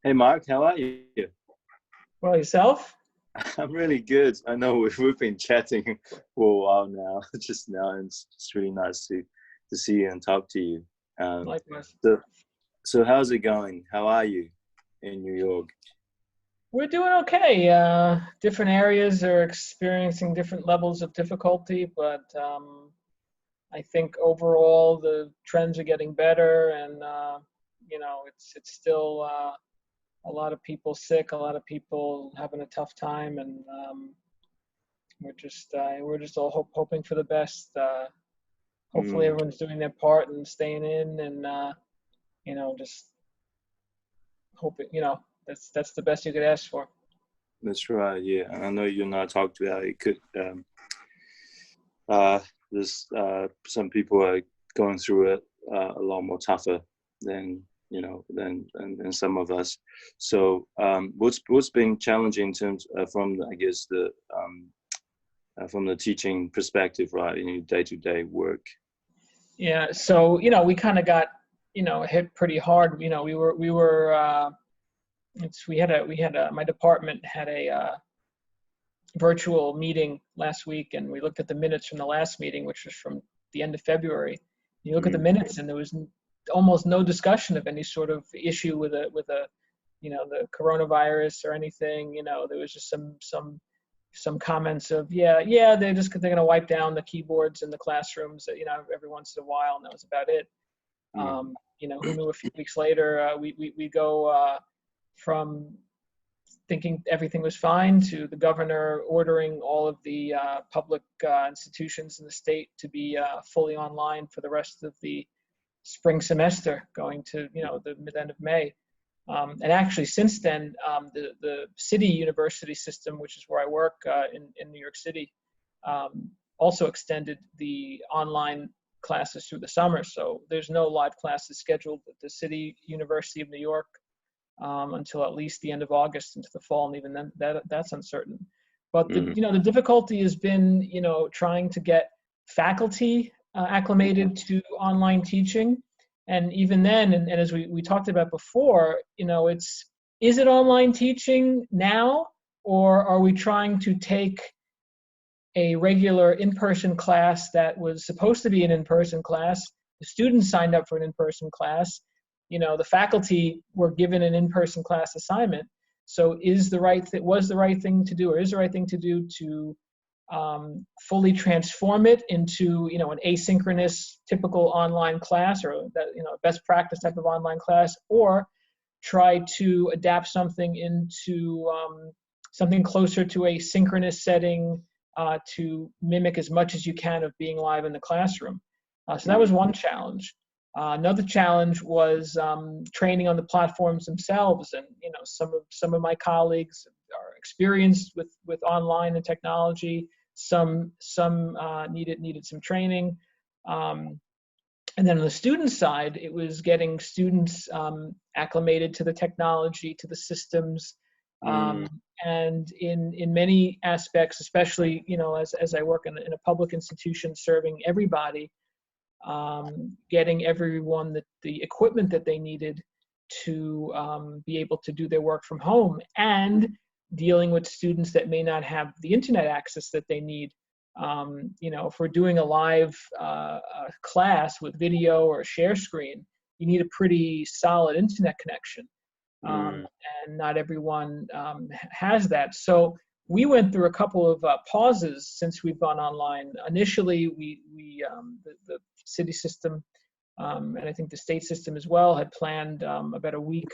Hey Mark, how are you? Well, yourself? I'm really good. I know we've been chatting for a while now, just now, and it's really nice to see you and talk to you. Um, Likewise. so so how's it going? How are you in New York? We're doing okay. Different areas are experiencing different levels of difficulty, but I think overall the trends are getting better, and it's still a lot of people sick, a lot of people having a tough time, and we're just all hoping for the best. Hopefully, Mm, everyone's doing their part and staying in, and just hoping. That's the best you could ask for. that's right. Yeah, and I know you and I talked about it. Could uh, there's some people are going through it a lot more tougher than than some of us. So what's been challenging in terms from I guess the from the teaching perspective, right, in your day-to-day work. Yeah, so we kind of got hit pretty hard. We had a my department had a virtual meeting last week, and we looked at the minutes from the last meeting, which was from the end of February. You look at the Mm, minutes, and there was almost no discussion of any sort of issue with the coronavirus or anything. There was just some comments of yeah they're going to wipe down the keyboards in the classrooms every once in a while, and that was about it. mm, Who knew a few weeks later we go from thinking everything was fine to the governor ordering all of the public institutions in the state to be fully online for the rest of the spring semester, going to the mid end of May. And actually, since then, the city university system, which is where I work in New York City, also extended the online classes through the summer. So there's no live classes scheduled at the City University of New York until at least the end of August into the fall, and even then that's uncertain. But the mm, the difficulty has been trying to get faculty acclimated to online teaching, and even then, and as we talked about before, it's is it online teaching now, or are we trying to take a regular in-person class that was supposed to be an in-person class? The students signed up for an in-person class. The faculty were given an in-person class assignment. So was the right thing to do, or is the right thing to do to fully transform it into an asynchronous typical online class, or that best practice type of online class, or try to adapt something into something closer to a synchronous setting to mimic as much as you can of being live in the classroom. So that mm, was one challenge. Another challenge was training on the platforms themselves, and some of my colleagues are experienced with online and technology. Some needed some training, and then on the student side, it was getting students acclimated to the technology, to the systems, mm, um, and in many aspects, especially as I work in a public institution serving everybody, getting everyone the equipment that they needed to be able to do their work from home, and dealing with students that may not have the internet access that they need. If we're doing a live class with video or share screen, you need a pretty solid internet connection, um, mm, and not everyone has that. So we went through a couple of pauses since we've gone online. Initially, the city system, and I think the state system as well, had planned about a week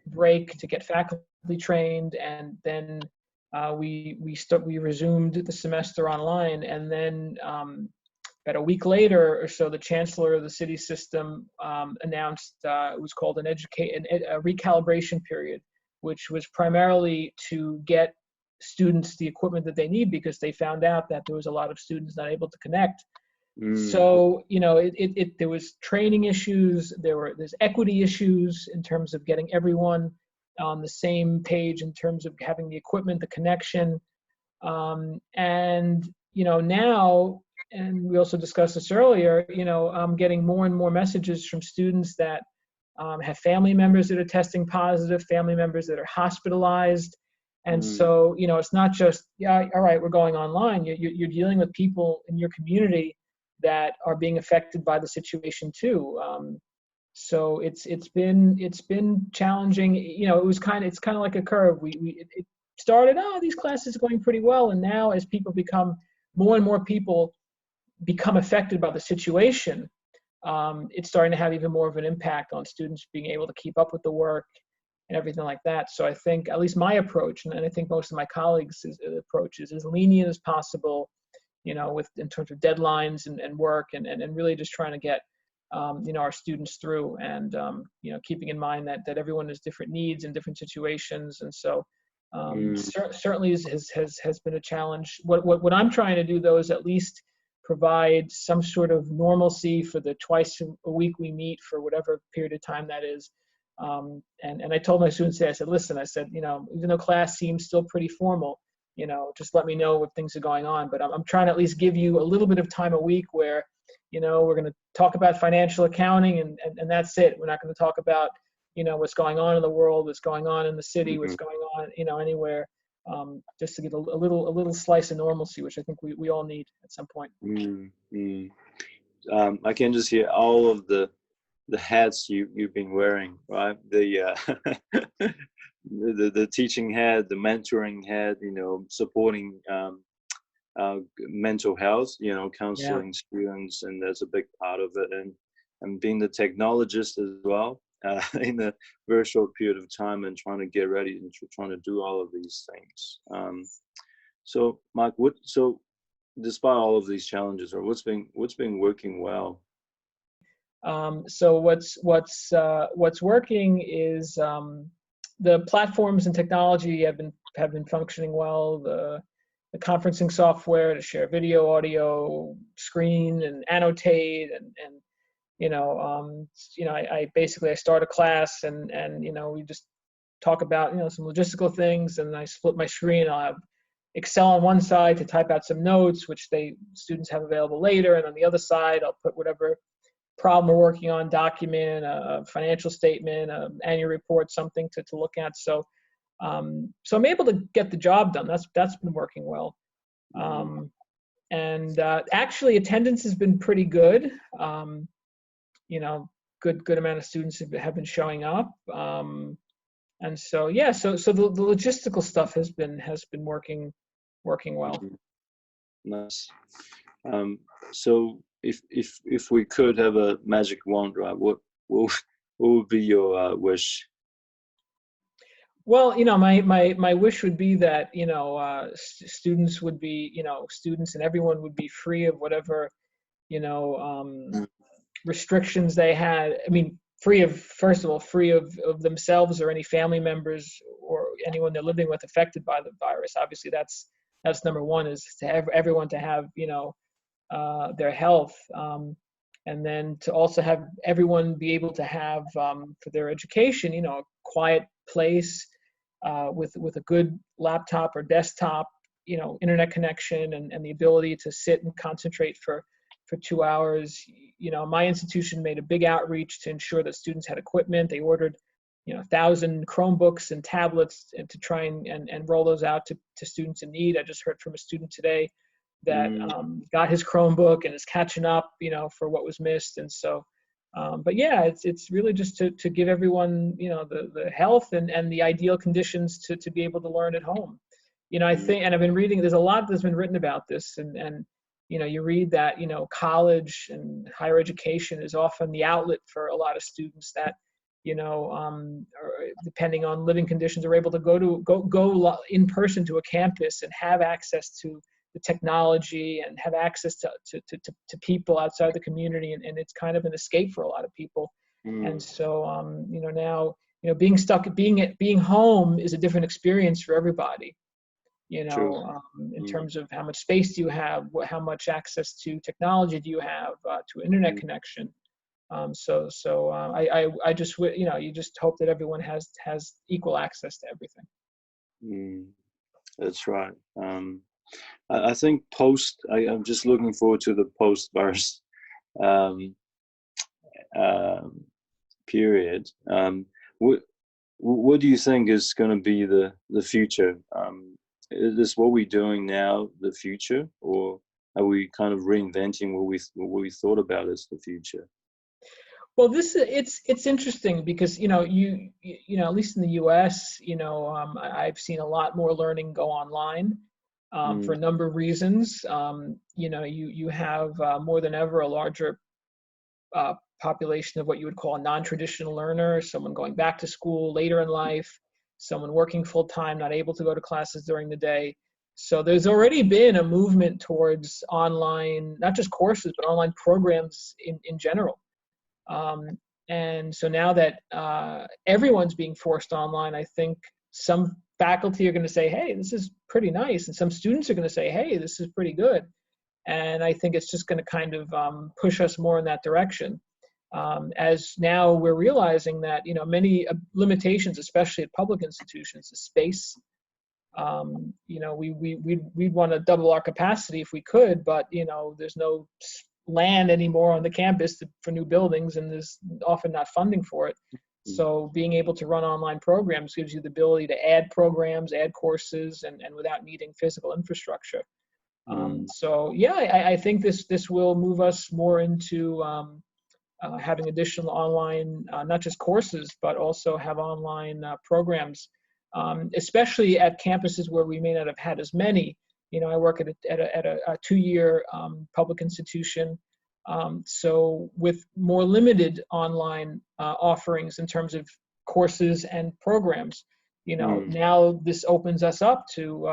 break to get faculty trained, and then we resumed the semester online, and then about a week later or so, the chancellor of the city system announced it was called a recalibration period, which was primarily to get students the equipment that they need, because they found out that there was a lot of students not able to connect. mm, So there was training issues, there's equity issues in terms of getting everyone on the same page in terms of having the equipment, the connection, and now, and we also discussed this earlier, I'm getting more and more messages from students that have family members that are testing positive, family members that are hospitalized. And so, it's not just, yeah, all right, we're going online. You're dealing with people in your community that are being affected by the situation too. So it's been challenging. It's kind of like a curve. It started, these classes are going pretty well, and now as people more and more people become affected by the situation, it's starting to have even more of an impact on students being able to keep up with the work and everything like that. So I think at least my approach, and I think most of my colleagues' approach is as lenient as possible, in terms of deadlines and work, and really just trying to get our students through, and keeping in mind that everyone has different needs and different situations. And so certainly has been a challenge. What I'm trying to do, though, is at least provide some sort of normalcy for the twice a week we meet for whatever period of time that is. And I told my students today, I said, listen, even though class seems still pretty formal, just let me know what things are going on. But I'm trying to at least give you a little bit of time a week where, we're going to talk about financial accounting, and that's it. We're not going to talk about, what's going on in the world, what's going on in the city, what's going on, anywhere, just to get a little slice of normalcy, which I think we all need at some point. I can just hear all of the hats you've been wearing, right? The teaching hat, the mentoring hat, supporting mental health, counseling students, and that's a big part of it, and being the technologist as well, in a very short period of time, and trying to get ready and trying to do all of these things. So Mark, despite all of these challenges, or what's been working well? So what's working is the platforms and technology have been functioning well. The conferencing software to share video, audio, screen, and annotate, and I start a class, and we just talk about some logistical things, and I split my screen. I'll have Excel on one side to type out some notes, which students have available later, and on the other side, I'll put whatever problem we're working on, document, a financial statement, an annual report, something to look at. So I'm able to get the job done. That's been working well. And actually attendance has been pretty good. Good amount of students have been showing up. And so, yeah, so the logistical stuff has been working well. Nice. So if we could have a magic wand, right, what would be your wish? Well, my wish would be that, students would be, students and everyone would be free of whatever, restrictions they had. I mean, first of all, free of themselves or any family members or anyone they're living with affected by the virus. Obviously, that's number one, is to have everyone to have, their health. And then to also have everyone be able to have, for their education, a quiet place, with a good laptop or desktop, internet connection, and the ability to sit and concentrate for 2 hours. My institution made a big outreach to ensure that students had equipment. They ordered 1,000 Chromebooks and tablets, and to try and roll those out to students in need. I just heard from a student today that got his Chromebook and is catching up, for what was missed. And so, but yeah, it's really just to give everyone, the health and the ideal conditions to be able to learn at home. I think, and I've been reading, there's a lot that's been written about this, and you read that, college and higher education is often the outlet for a lot of students that, depending on living conditions, are able to go in person to a campus and have access to the technology and have access to people outside the community, and it's kind of an escape for a lot of people. And so now being home is a different experience for everybody. In terms of how much space do you have, how much access to technology do you have, to internet connection. So I just you just hope that everyone has equal access to everything. That's right. I think I'm just looking forward to the post-virus period. What do you think is going to be the future? Is what we're doing now the future, or are we kind of reinventing what we thought about as the future? Well, it's interesting because you know at least in the U.S. I've seen a lot more learning go online for a number of reasons. You have more than ever a larger population of what you would call a non-traditional learner, someone going back to school later in life, someone working full time, not able to go to classes during the day. So there's already been a movement towards online, not just courses, but online programs in general. And so now that everyone's being forced online, I think some faculty are going to say, hey, this is pretty nice. And some students are going to say, hey, this is pretty good. And I think it's just going to kind of push us more in that direction. As now we're realizing that, many limitations, especially at public institutions, is space. We'd want to double our capacity if we could, but, there's no land anymore on the campus for new buildings, and there's often not funding for it. So being able to run online programs gives you the ability to add programs, add courses, and without needing physical infrastructure. So yeah, I think this will move us more into having additional online, not just courses, but also have online programs, especially at campuses where we may not have had as many. I work at a 2-year public institution, so with more limited online offerings in terms of courses and programs. Now this opens us up to,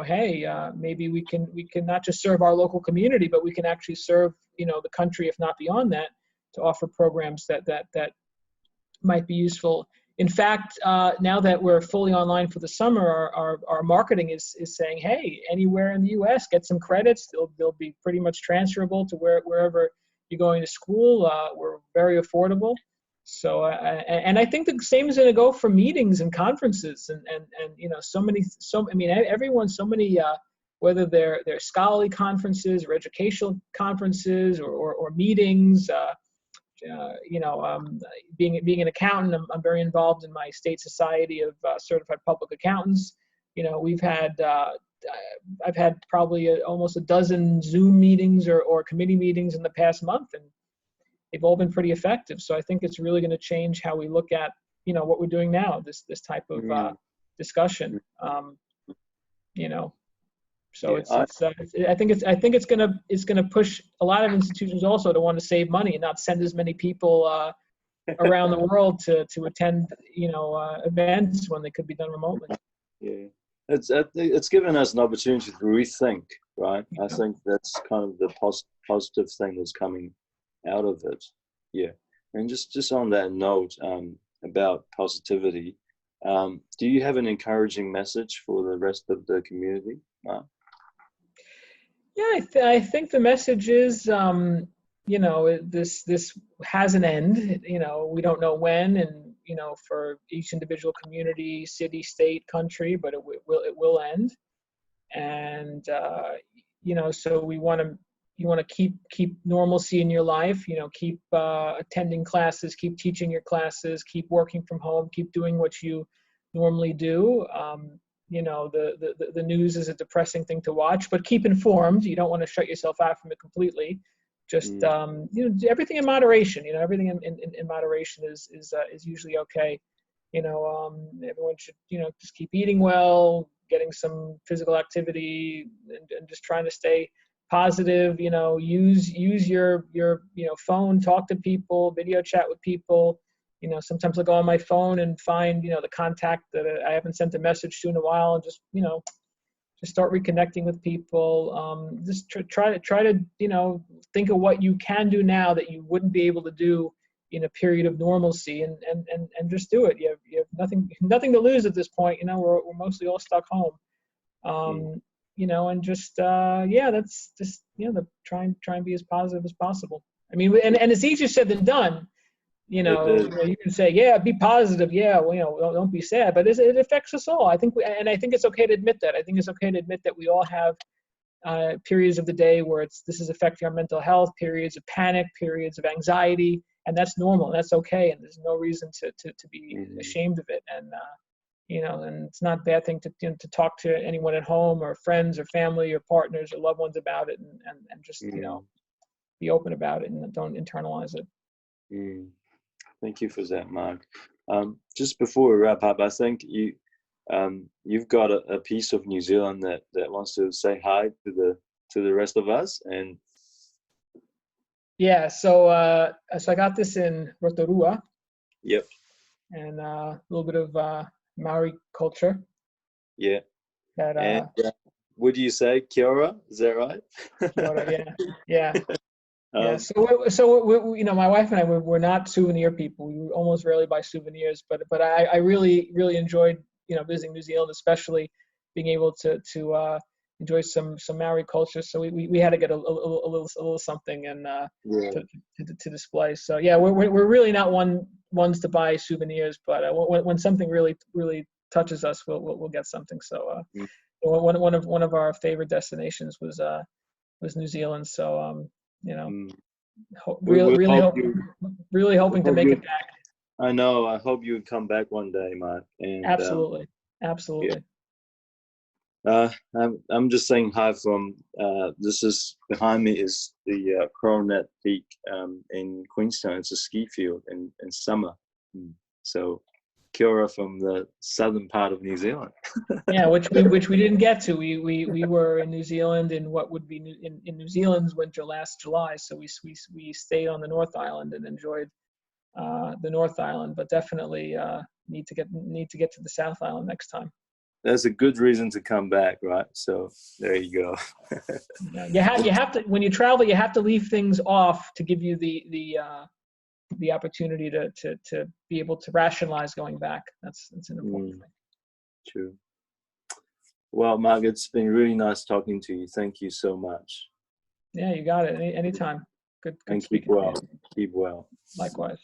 hey, maybe we can not just serve our local community, but we can actually serve, the country, if not beyond that, to offer programs that might be useful. In fact, now that we're fully online for the summer, our marketing is saying, hey, anywhere in the U.S., get some credits. They'll be pretty much transferable to wherever you're going to school. We're very affordable. So, and I think the same is going to go for meetings and conferences and everyone, so many, whether they're scholarly conferences or educational conferences or meetings. Being an accountant, I'm very involved in my state society of certified public accountants. I've had probably almost a dozen Zoom meetings or committee meetings in the past month, and they've all been pretty effective. So I think it's really going to change how we look at, what we're doing now, this type of discussion. So yeah, I think it's gonna push a lot of institutions also to want to save money and not send as many people around the world to attend events when they could be done remotely. Yeah, it's given us an opportunity to rethink, right? I think that's kind of the positive thing that's coming out of it. Yeah, and just on that note about positivity, do you have an encouraging message for the rest of the community, Mark? Yeah, I think the message is, this has an end. We don't know when, and for each individual community, city, state, country, but it will end. And so you want to keep normalcy in your life. Keep attending classes, keep teaching your classes, keep working from home, keep doing what you normally do. The news is a depressing thing to watch, but keep informed. You don't want to shut yourself out from it completely. Just everything in moderation. Everything in moderation is usually okay. Everyone should just keep eating well, getting some physical activity, and just trying to stay positive. Use your phone, talk to people, video chat with people. Sometimes I'll go on my phone and find, the contact that I haven't sent a message to in a while, and just start reconnecting with people. Just try to, think of what you can do now that you wouldn't be able to do in a period of normalcy, and just do it. You have nothing to lose at this point. We're mostly all stuck home. And just, that's just, try and be as positive as possible. I mean, and it's easier said than done. You can say, yeah, be positive. Yeah, well, don't be sad. But it affects us all. I think it's okay to admit that. I think it's okay to admit that we all have periods of the day where this is affecting our mental health, periods of panic, periods of anxiety. and that's normal. That's okay, and there's no reason to be Mm. ashamed of it. And and it's not a bad thing to talk to anyone at home or friends or family or partners or loved ones about it, and just Mm. be open about it and don't internalize it. Mm. Thank you for that, Mark. Just before we wrap up, I think you've got a piece of New Zealand that wants to say hi to the rest of us. And Yeah, so I got this in Rotorua, yep, and a little bit of Maori culture yeah. that And what do you say, Kia ora? Is that right? kia ora, yeah. Yeah, Um, so my wife and I we're not souvenir people. We almost rarely buy souvenirs, but I really enjoyed visiting New Zealand, especially being able to enjoy some Maori culture. So we had to get a little something and yeah. to display. So yeah, we're really not ones to buy souvenirs, but when something really touches us, we'll get something. So Mm. one of our favorite destinations was New Zealand. So Mm. really We hoping to hope make you. it back. I know. I hope you would come back one day, Mark. And Absolutely. yeah. I'm just saying hi from. This is behind me is the Coronet Peak in Queenstown. It's a ski field in summer. Mm. So, kia ora from the southern part of New Zealand. Yeah, which we didn't get to. We were in New Zealand in what would be in New Zealand's winter last July. So we stayed on the North Island and enjoyed the North Island, but definitely need to get to the South Island next time. That's a good reason to come back, right? So there you go. Yeah, you have to when you travel, you have to leave things off to give you the opportunity to be able to rationalize going back. That's an important thing. True. Well, Mark, it's been really nice talking to you. Thank you so much. Yeah, you got it. Anytime. Good And keep speaking to well. you. Keep well. Likewise.